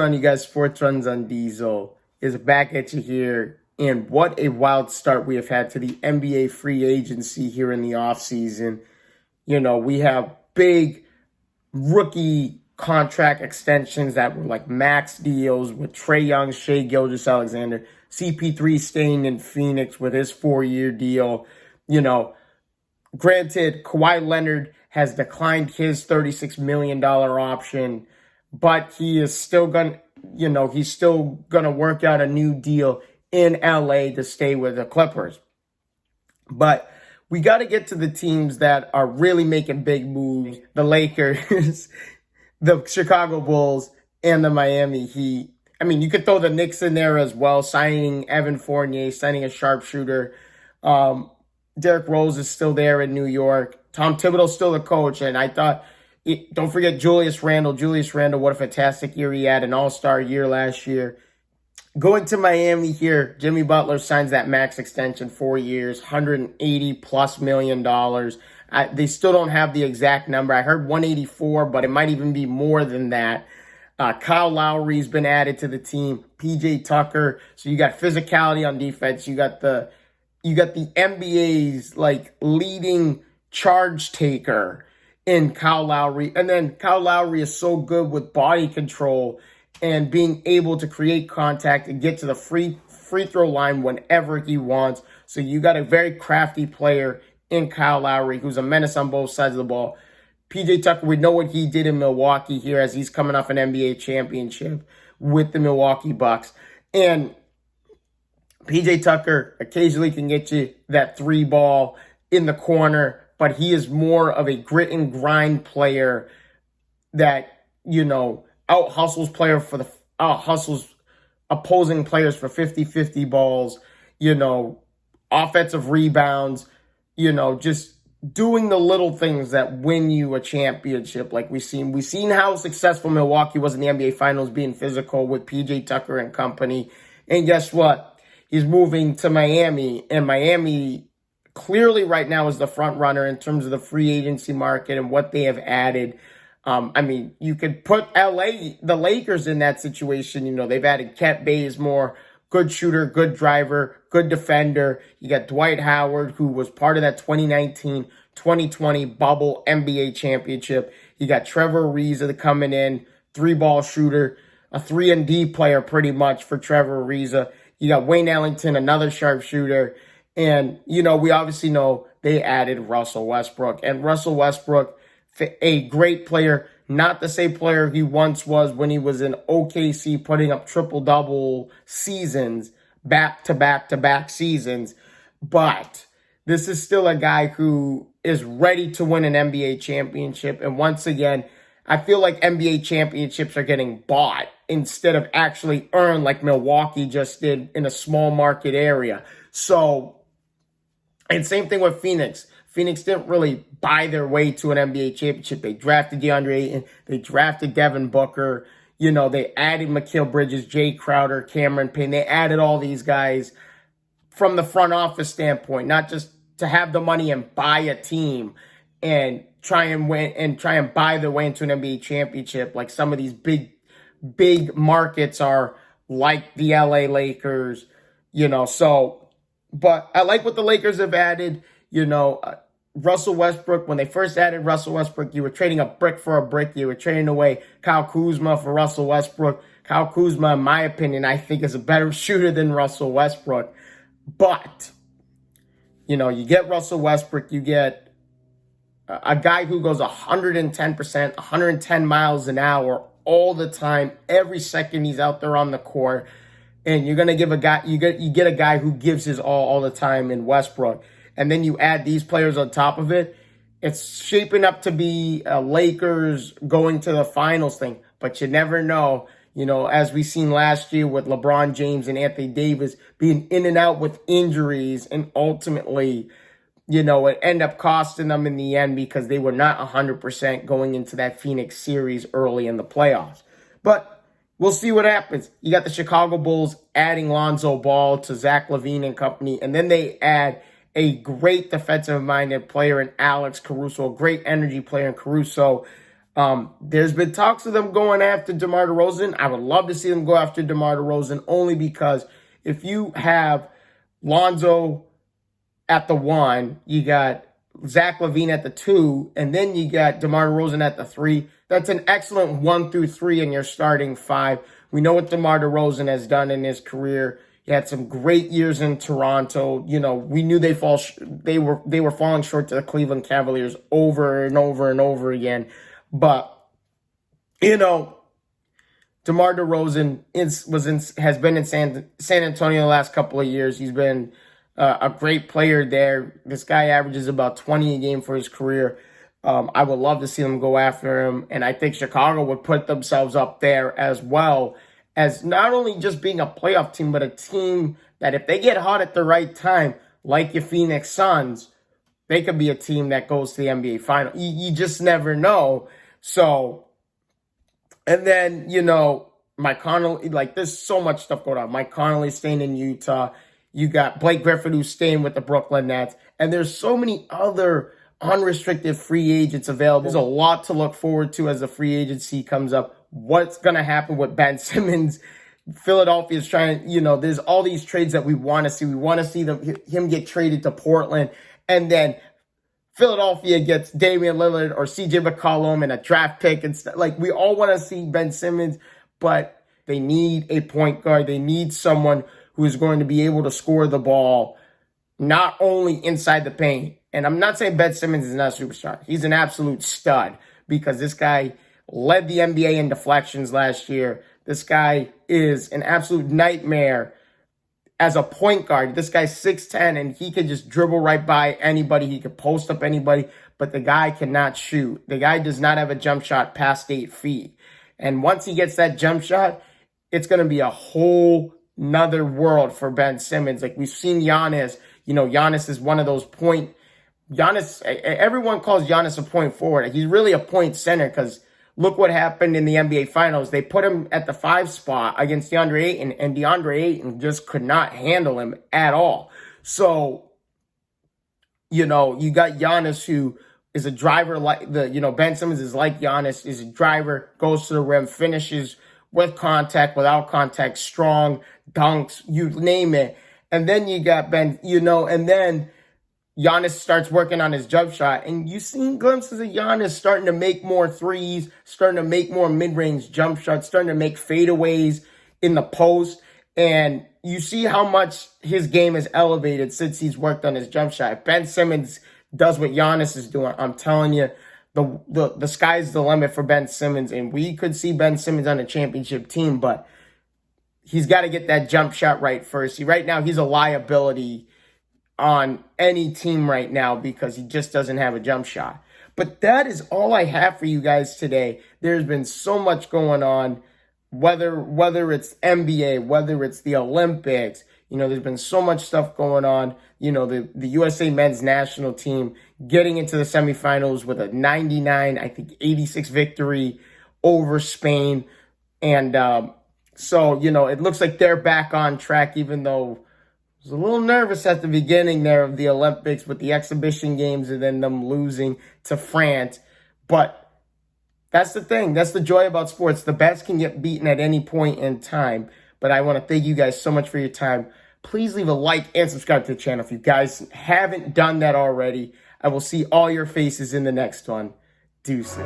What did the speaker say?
on, you guys? Sports Runs on Diesel is back at you here. And what a wild start we have had to the NBA free agency here in the offseason. We have big rookie contract extensions that were like max deals with Trae Young, Shai Gilgeous-Alexander, CP3 staying in Phoenix with his 4-year deal. Granted, Kawhi Leonard has declined his $36 million option, but he is still he's still gonna work out a new deal in LA to stay with the Clippers. But we got to get to the teams that are really making big moves: the Lakers, the Chicago Bulls, and the Miami Heat. I mean, you could throw the Knicks in there as well, signing Evan Fournier, signing a sharpshooter. Derrick Rose is still there in New York. Tom Thibodeau's still the coach, and I thought, don't forget Julius Randle. Julius Randle, what a fantastic year he had, an all-star year last year. Going to Miami here, Jimmy Butler signs that max extension, 4 years, $180+ million. They still don't have the exact number. I heard 184, but it might even be more than that. Kyle Lowry's been added to the team. PJ Tucker. So you got physicality on defense. You got the NBA's leading charge taker in Kyle Lowry. And then Kyle Lowry is so good with body control and being able to create contact and get to the free throw line whenever he wants. So you got a very crafty player in Kyle Lowry who's a menace on both sides of the ball. PJ Tucker, we know what he did in Milwaukee here as he's coming off an NBA championship with the Milwaukee Bucks. And PJ Tucker occasionally can get you that 3 ball in the corner, but he is more of a grit and grind player that, out-hustles opposing players for 50-50 balls, offensive rebounds, just doing the little things that win you a championship. Like we've seen how successful Milwaukee was in the NBA Finals, being physical with PJ Tucker and company. And guess what? He's moving to Miami, and Miami clearly right now is the front runner in terms of the free agency market and what they have added. You could put the Lakers in that situation. They've added Kent Bazemore, good shooter, good driver, good defender. You got Dwight Howard, who was part of that 2019-2020 bubble NBA championship. You got Trevor Ariza coming in, 3-ball shooter, a 3-and-D player pretty much for Trevor Ariza. You got Wayne Ellington, another sharpshooter. And, we obviously know they added Russell Westbrook. And Russell Westbrook, a great player, not the same player he once was when he was in OKC putting up triple-double seasons, back-to-back-to-back seasons. But this is still a guy who is ready to win an NBA championship. And once again, I feel like NBA championships are getting bought instead of actually earned like Milwaukee just did in a small market area. So, and same thing with Phoenix. Phoenix didn't really buy their way to an NBA championship. They drafted DeAndre Ayton. They drafted Devin Booker. They added Mikal Bridges, Jay Crowder, Cameron Payne. They added all these guys from the front office standpoint, not just to have the money and buy a team and try and win and try and buy their way into an NBA championship like some of these big markets are, like the LA Lakers, but I like what the Lakers have added. Russell Westbrook, when they first added Russell Westbrook, you were trading a brick for a brick. You were trading away Kyle Kuzma for Russell Westbrook. Kyle Kuzma, in my opinion, I think is a better shooter than Russell Westbrook. But, you get Russell Westbrook, you get a guy who goes 110%, 110 miles an hour all the time, every second he's out there on the court. And you're going to give a guy, you get a guy who gives his all the time in Westbrook. And then you add these players on top of it. It's shaping up to be a Lakers going to the finals thing. But you never know, as we seen last year with LeBron James and Anthony Davis being in and out with injuries. And ultimately, it ended up costing them in the end because they were not 100% going into that Phoenix series early in the playoffs. But we'll see what happens. You got the Chicago Bulls adding Lonzo Ball to Zach LaVine and company. And then they add a great defensive-minded player in Alex Caruso, a great energy player in Caruso. There's been talks of them going after DeMar DeRozan. I would love to see them go after DeMar DeRozan only because if you have Lonzo at the 1, you got Zach LaVine at the 2, and then you got DeMar DeRozan at the 3. That's an excellent 1 through 3 in your starting 5. We know what DeMar DeRozan has done in his career. He had some great years in Toronto. You know, we knew they were falling short to the Cleveland Cavaliers over and over and over again. But you know, DeMar DeRozan has been in San Antonio the last couple of years. He's been a great player there. This guy averages about 20 a game for his career. I would love to see them go after him, and I think Chicago would put themselves up there as well as not only just being a playoff team, but a team that if they get hot at the right time, like your Phoenix Suns, they could be a team that goes to the NBA final. You just never know. So, and then, you know, Mike Conley, like there's so much stuff going on. Mike Conley staying in Utah. You got Blake Griffin who's staying with the Brooklyn Nets. And there's so many other unrestricted free agents available. There's a lot to look forward to as the free agency comes up. What's going to happen with Ben Simmons? Philadelphia is trying, you know, there's all these trades that we want to see. We want to see him get traded to Portland. And then Philadelphia gets Damian Lillard or CJ McCollum and a draft pick and stuff. Like, we all want to see Ben Simmons, but they need a point guard. They need someone who is going to be able to score the ball, not only inside the paint. And I'm not saying Ben Simmons is not a superstar. He's an absolute stud because this guy led the NBA in deflections last year. This guy is an absolute nightmare as a point guard. This guy's 6'10", and he could just dribble right by anybody. He could post up anybody, but the guy cannot shoot. The guy does not have a jump shot past 8 feet. And once he gets that jump shot, it's going to be a whole nother world for Ben Simmons. Like we've seen Giannis. You know, Giannis is one of those everyone calls Giannis a point forward. He's really a point center because look what happened in the NBA Finals. They put him at the 5 spot against DeAndre Ayton, and DeAndre Ayton just could not handle him at all. So, you know, you got Giannis who is a driver Ben Simmons is like Giannis, is a driver, goes to the rim, finishes with contact, without contact, strong, dunks, you name it. And then you got Ben, and then Giannis starts working on his jump shot, and you've seen glimpses of Giannis starting to make more threes, starting to make more mid-range jump shots, starting to make fadeaways in the post, and you see how much his game is elevated since he's worked on his jump shot. If Ben Simmons does what Giannis is doing, I'm telling you, the sky's the limit for Ben Simmons, and we could see Ben Simmons on a championship team, but he's got to get that jump shot right first. Right now, he's a liability on any team right now because he just doesn't have a jump shot. But that is all I have for you guys today. There's been so much going on, whether it's NBA, whether it's the Olympics. You know, there's been so much stuff going on. You know, the USA men's national team getting into the semifinals with a 86 victory over Spain. And so, you know, it looks like they're back on track, even though I was a little nervous at the beginning there of the Olympics with the exhibition games and then them losing to France. But that's the thing. That's the joy about sports. The best can get beaten at any point in time. But I want to thank you guys so much for your time. Please leave a like and subscribe to the channel if you guys haven't done that already. I will see all your faces in the next one. Deuces.